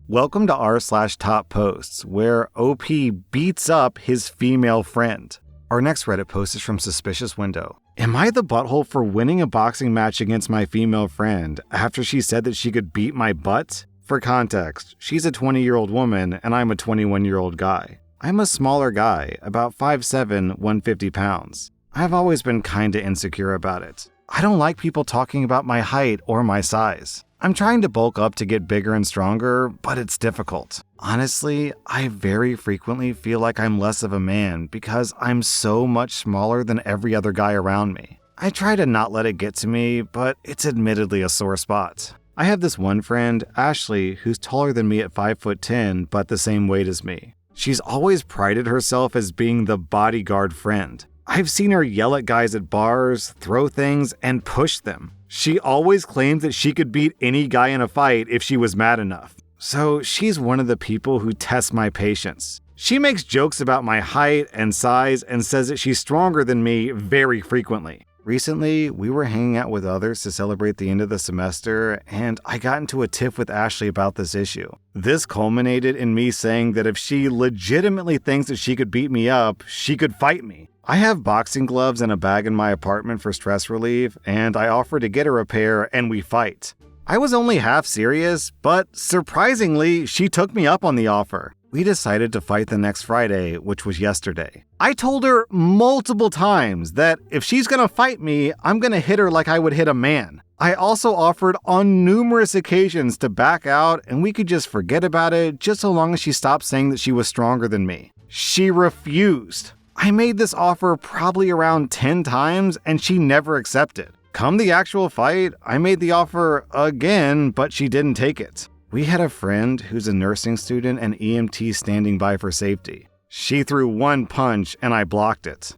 Welcome to r/slash Topposts, where OP beats up his female friend. Our next Reddit post is from Suspicious Window. Am I the butthole for winning a boxing match against my female friend after she said that she could beat my butt? For context, she's a 20-year-old woman and I'm a 21-year-old guy. I'm a smaller guy, about 5'7", 150 pounds. I've always been kinda insecure about it. I don't like people talking about my height or my size. I'm trying to bulk up to get bigger and stronger, but it's difficult. Honestly, I very frequently feel like I'm less of a man because I'm so much smaller than every other guy around me. I try to not let it get to me, but it's admittedly a sore spot. I have this one friend, Ashley, who's taller than me at 5'10", but the same weight as me. She's always prided herself as being the bodyguard friend. I've seen her yell at guys at bars, throw things, and push them. She always claims that she could beat any guy in a fight if she was mad enough. So she's one of the people who tests my patience. She makes jokes about my height and size and says that she's stronger than me very frequently. Recently, we were hanging out with others to celebrate the end of the semester, and I got into a tiff with Ashley about this issue. This culminated in me saying that if she legitimately thinks that she could beat me up, she could fight me. I have boxing gloves and a bag in my apartment for stress relief, and I offer to get her a pair and we fight. I was only half serious, but surprisingly, she took me up on the offer. We decided to fight the next Friday, which was yesterday. I told her multiple times that if she's gonna fight me, I'm gonna hit her like I would hit a man. I also offered on numerous occasions to back out and we could just forget about it just so long as she stopped saying that she was stronger than me. She refused. I made this offer probably around 10 times and she never accepted. Come the actual fight, I made the offer again, but she didn't take it. We had a friend who's a nursing student and EMT standing by for safety. She threw one punch and I blocked it.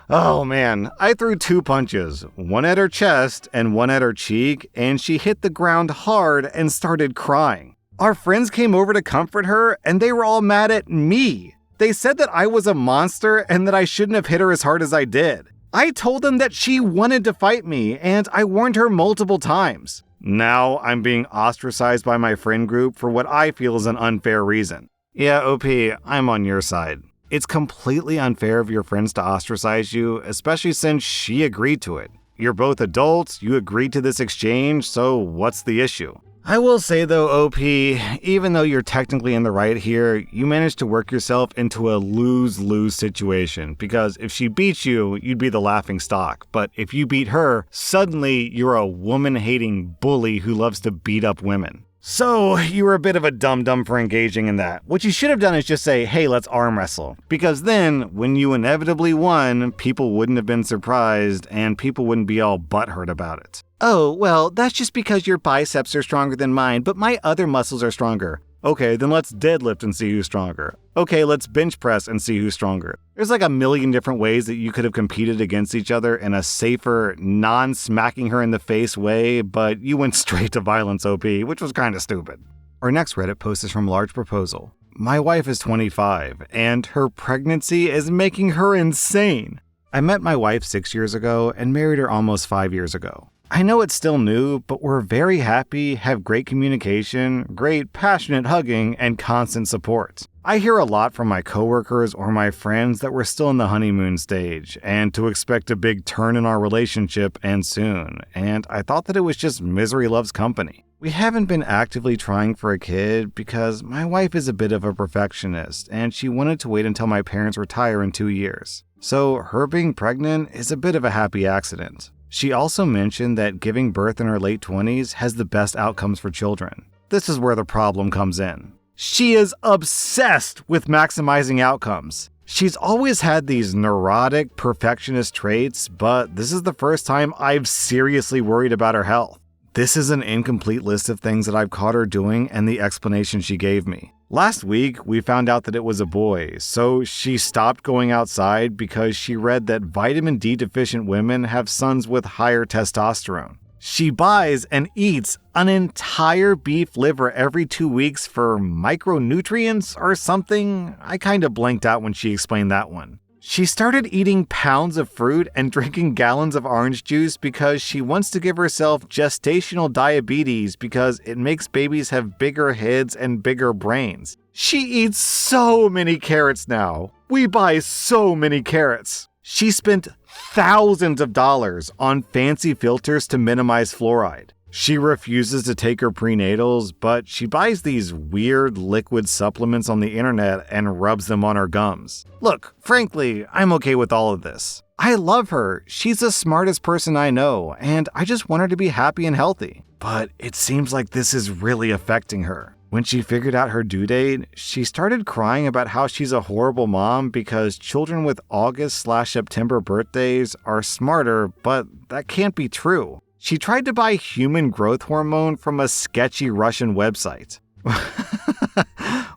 Oh man, I threw two punches, one at her chest and one at her cheek, and she hit the ground hard and started crying. Our friends came over to comfort her and they were all mad at me. They said that I was a monster and that I shouldn't have hit her as hard as I did. I told them that she wanted to fight me and I warned her multiple times. Now I'm being ostracized by my friend group for what I feel is an unfair reason. Yeah, OP, I'm on your side. It's completely unfair of your friends to ostracize you, especially since she agreed to it. You're both adults, you agreed to this exchange, so what's the issue? I will say though, OP, even though you're technically in the right here, you managed to work yourself into a lose-lose situation, because if she beats you, you'd be the laughing stock, but if you beat her, suddenly you're a woman-hating bully who loves to beat up women. So, you were a bit of a dum-dum for engaging in that. What you should have done is just say, hey, let's arm wrestle. Because then, when you inevitably won, people wouldn't have been surprised, and people wouldn't be all butthurt about it. Oh, well, that's just because your biceps are stronger than mine, but my other muscles are stronger. Okay, then let's deadlift and see who's stronger. Okay, let's bench press and see who's stronger. There's like a million different ways that you could have competed against each other in a safer, non-smacking her in the face way, but you went straight to violence, OP, which was kind of stupid. Our next Reddit post is from Large Proposal. My wife is 25, and her pregnancy is making her insane. I met my wife 6 years ago and married her almost 5 years ago. I know it's still new, but we're very happy, have great communication, great passionate hugging, and constant support. I hear a lot from my coworkers or my friends that we're still in the honeymoon stage, and to expect a big turn in our relationship and soon, and I thought that it was just misery loves company. We haven't been actively trying for a kid because my wife is a bit of a perfectionist, and she wanted to wait until my parents retire in 2 years. So her being pregnant is a bit of a happy accident. She also mentioned that giving birth in her late 20s has the best outcomes for children. This is where the problem comes in. She is obsessed with maximizing outcomes. She's always had these neurotic, perfectionist traits, but this is the first time I've seriously worried about her health. This is an incomplete list of things that I've caught her doing and the explanation she gave me. Last week, we found out that it was a boy, so she stopped going outside because she read that vitamin D deficient women have sons with higher testosterone. She buys and eats an entire beef liver every 2 weeks for micronutrients or something. I kind of blanked out when she explained that one. She started eating pounds of fruit and drinking gallons of orange juice because she wants to give herself gestational diabetes because it makes babies have bigger heads and bigger brains. She eats so many carrots now. We buy so many carrots. She spent thousands of dollars on fancy filters to minimize fluoride. She refuses to take her prenatals, but she buys these weird liquid supplements on the internet and rubs them on her gums. Look, frankly, I'm okay with all of this. I love her. She's the smartest person I know, and I just want her to be happy and healthy. But it seems like this is really affecting her. When she figured out her due date, she started crying about how she's a horrible mom because children with August/September birthdays are smarter, but that can't be true. She tried to buy human growth hormone from a sketchy Russian website.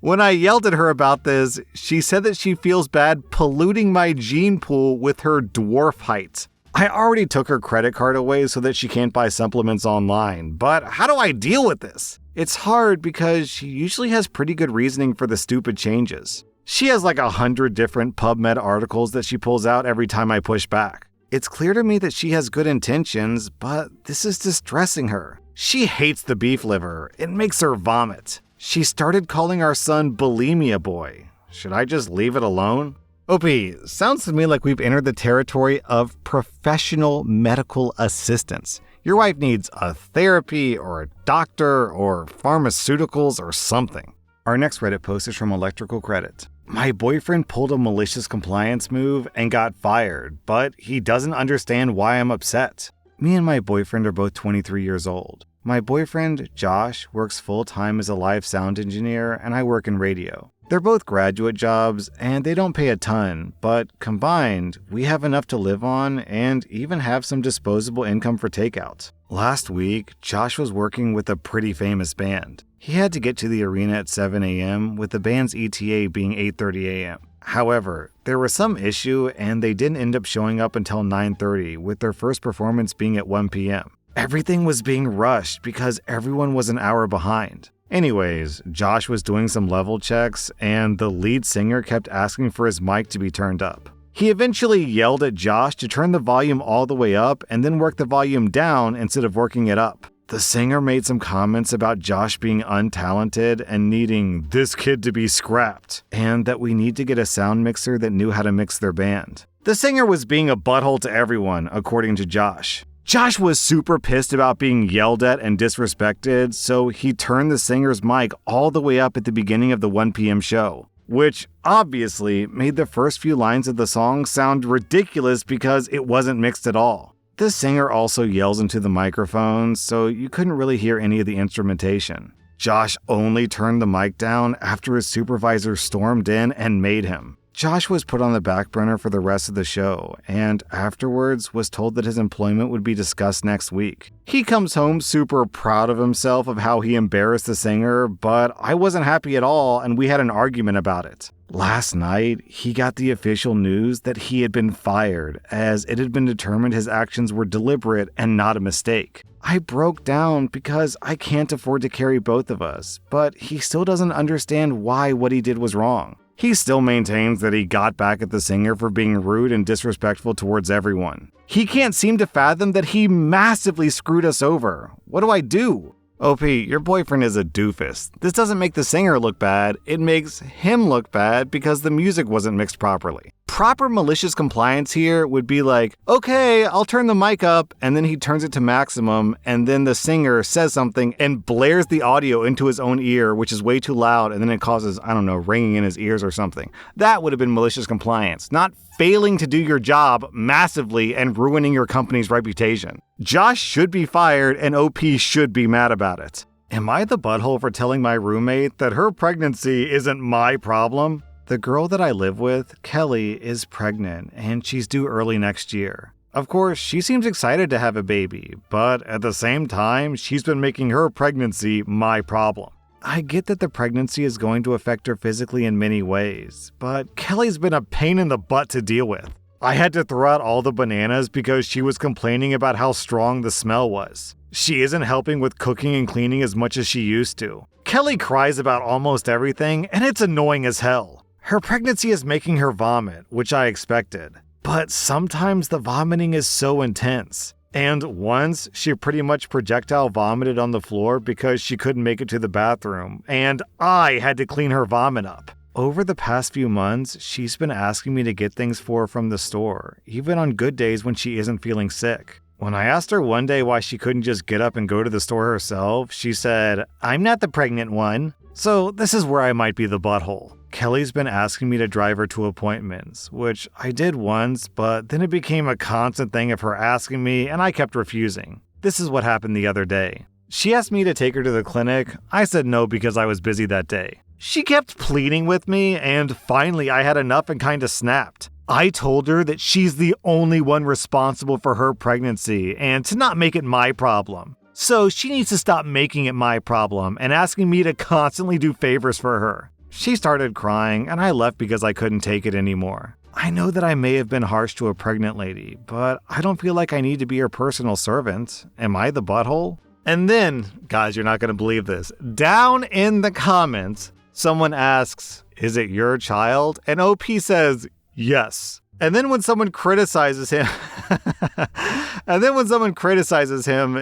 When I yelled at her about this, she said that she feels bad polluting my gene pool with her dwarf height. I already took her credit card away so that she can't buy supplements online, but how do I deal with this? It's hard because she usually has pretty good reasoning for the stupid changes. She has like 100 different PubMed articles that she pulls out every time I push back. It's clear to me that she has good intentions, but this is distressing her. She hates the beef liver. It makes her vomit. She started calling our son Bulimia Boy. Should I just leave it alone? OP, sounds to me like we've entered the territory of professional medical assistance. Your wife needs a therapy or a doctor or pharmaceuticals or something. Our next Reddit post is from Electrical Credit. My boyfriend pulled a malicious compliance move and got fired, but he doesn't understand why I'm upset. Me and my boyfriend are both 23 years old. My boyfriend, Josh, works full-time as a live sound engineer, and I work in radio. They're both graduate jobs, and they don't pay a ton, but combined, we have enough to live on and even have some disposable income for takeout. Last week, Josh was working with a pretty famous band. He had to get to the arena at 7 a.m., with the band's ETA being 8:30 a.m. However, there was some issue and they didn't end up showing up until 9:30, with their first performance being at 1 p.m. Everything was being rushed because everyone was an hour behind. Anyways, Josh was doing some level checks and the lead singer kept asking for his mic to be turned up. He eventually yelled at Josh to turn the volume all the way up and then work the volume down instead of working it up. The singer made some comments about Josh being untalented and needing this kid to be scrapped, and that we need to get a sound mixer that knew how to mix their band. The singer was being a butthole to everyone, according to Josh. Josh was super pissed about being yelled at and disrespected, so he turned the singer's mic all the way up at the beginning of the 1 p.m. show, which obviously made the first few lines of the song sound ridiculous because it wasn't mixed at all. The singer also yells into the microphone, so you couldn't really hear any of the instrumentation. Josh only turned the mic down after his supervisor stormed in and made him. Josh was put on the back burner for the rest of the show, and afterwards was told that his employment would be discussed next week. He comes home super proud of himself of how he embarrassed the singer, but I wasn't happy at all and we had an argument about it. Last night, he got the official news that he had been fired, as it had been determined his actions were deliberate and not a mistake. I broke down because I can't afford to carry both of us, but he still doesn't understand why what he did was wrong. He still maintains that he got back at the singer for being rude and disrespectful towards everyone. He can't seem to fathom that he massively screwed us over. What do I do? OP, your boyfriend is a doofus. This doesn't make the singer look bad, it makes him look bad because the music wasn't mixed properly. Proper malicious compliance here would be like, okay, I'll turn the mic up, and then he turns it to maximum, and then the singer says something and blares the audio into his own ear, which is way too loud, and then it causes, ringing in his ears or something. That would have been malicious compliance, not failing to do your job massively and ruining your company's reputation. Josh should be fired, and OP should be mad about it. Am I the butthole for telling my roommate that her pregnancy isn't my problem? The girl that I live with, Kelly, is pregnant, and she's due early next year. Of course, she seems excited to have a baby, but at the same time, she's been making her pregnancy my problem. I get that the pregnancy is going to affect her physically in many ways, but Kelly's been a pain in the butt to deal with. I had to throw out all the bananas because she was complaining about how strong the smell was. She isn't helping with cooking and cleaning as much as she used to. Kelly cries about almost everything, and it's annoying as hell. Her pregnancy is making her vomit, which I expected. But sometimes the vomiting is so intense. And once, she pretty much projectile vomited on the floor because she couldn't make it to the bathroom, and I had to clean her vomit up. Over the past few months, she's been asking me to get things for her from the store, even on good days when she isn't feeling sick. When I asked her one day why she couldn't just get up and go to the store herself, she said, "I'm not the pregnant one." So this is where I might be the butthole. Kelly's been asking me to drive her to appointments, which I did once, but then it became a constant thing of her asking me, and I kept refusing. This is what happened the other day. She asked me to take her to the clinic. I said no because I was busy that day. She kept pleading with me, and finally I had enough and kinda snapped. I told her that she's the only one responsible for her pregnancy, and to not make it my problem. So she needs to stop making it my problem and asking me to constantly do favors for her. She started crying, and I left because I couldn't take it anymore. I know that I may have been harsh to a pregnant lady, but I don't feel like I need to be her personal servant. Am I the butthole? And then, guys, you're not going to believe this, down in the comments, someone asks, "Is it your child?" And OP says, "Yes." And then when someone criticizes him,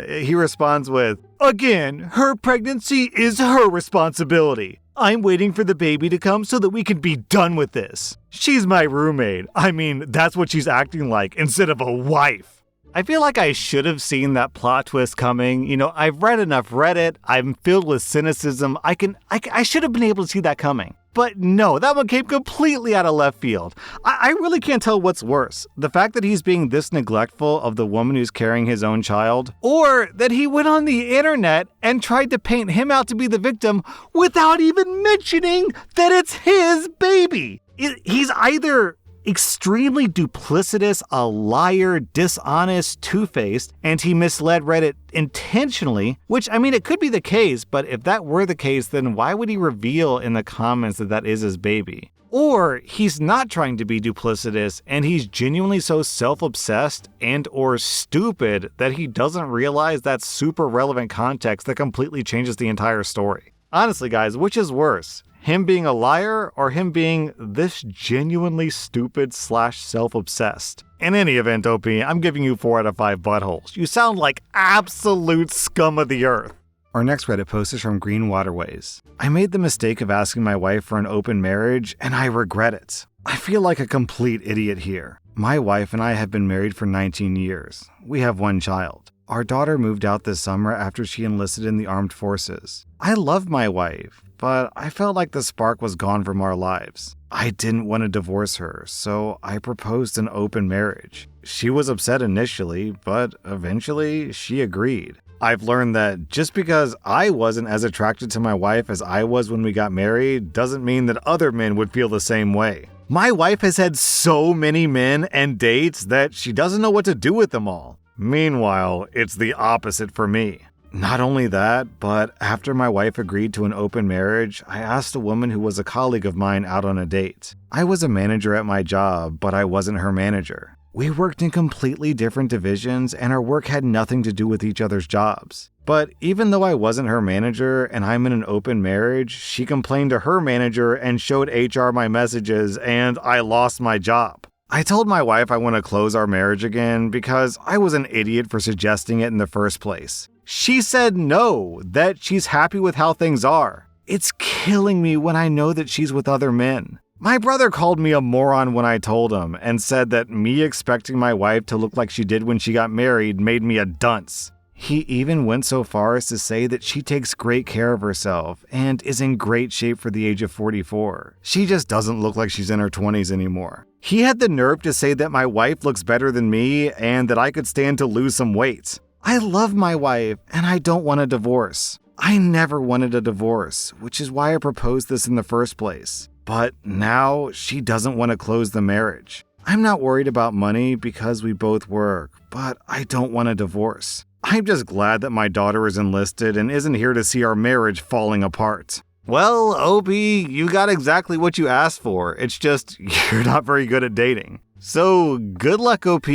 he responds with, "Again, her pregnancy is her responsibility. I'm waiting for the baby to come so that we can be done with this. She's my roommate. I mean, that's what she's acting like instead of a wife." I feel like I should have seen that plot twist coming. You know, I've read enough Reddit. I'm filled with cynicism. I should have been able to see that coming. But no, that one came completely out of left field. I really can't tell what's worse. The fact that he's being this neglectful of the woman who's carrying his own child, or that he went on the internet and tried to paint him out to be the victim without even mentioning that it's his baby. He's either extremely duplicitous, a liar, dishonest, two-faced, and he misled Reddit intentionally, which, I mean, it could be the case, but if that were the case, then why would he reveal in the comments that that is his baby? Or he's not trying to be duplicitous, and he's genuinely so self-obsessed and or stupid that he doesn't realize that super relevant context that completely changes the entire story. Honestly, guys, which is worse? Him being a liar or him being this genuinely stupid / self-obsessed? In any event, OP, I'm giving you 4 out of 5 buttholes. You sound like absolute scum of the earth. Our next Reddit post is from Green Waterways. I made the mistake of asking my wife for an open marriage, and I regret it. I feel like a complete idiot here. My wife and I have been married for 19 years. We have 1 child. Our daughter moved out this summer after she enlisted in the armed forces. I love my wife, but I felt like the spark was gone from our lives. I didn't want to divorce her, so I proposed an open marriage. She was upset initially, but eventually she agreed. I've learned that just because I wasn't as attracted to my wife as I was when we got married doesn't mean that other men would feel the same way. My wife has had so many men and dates that she doesn't know what to do with them all. Meanwhile, it's the opposite for me. Not only that, but after my wife agreed to an open marriage, I asked a woman who was a colleague of mine out on a date. I was a manager at my job, but I wasn't her manager. We worked in completely different divisions, and our work had nothing to do with each other's jobs. But even though I wasn't her manager and I'm in an open marriage, she complained to her manager and showed HR my messages, and I lost my job. I told my wife I want to close our marriage again because I was an idiot for suggesting it in the first place. She said no, that she's happy with how things are. It's killing me when I know that she's with other men. My brother called me a moron when I told him and said that me expecting my wife to look like she did when she got married made me a dunce. He even went so far as to say that she takes great care of herself and is in great shape for the age of 44. She just doesn't look like she's in her 20s anymore. He had the nerve to say that my wife looks better than me and that I could stand to lose some weight. I love my wife and I don't want a divorce. I never wanted a divorce, which is why I proposed this in the first place. But now she doesn't want to close the marriage. I'm not worried about money because we both work, but I don't want a divorce. I'm just glad that my daughter is enlisted and isn't here to see our marriage falling apart. Well, OP, you got exactly what you asked for. It's just you're not very good at dating. So good luck, OP.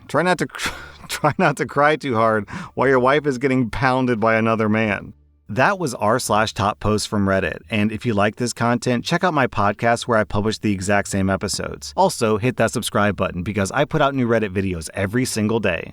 Try not to cry too hard while your wife is getting pounded by another man. That was r/Topposts from Reddit, and if you like this content, check out my podcast where I publish the exact same episodes. Also, hit that subscribe button because I put out new Reddit videos every single day.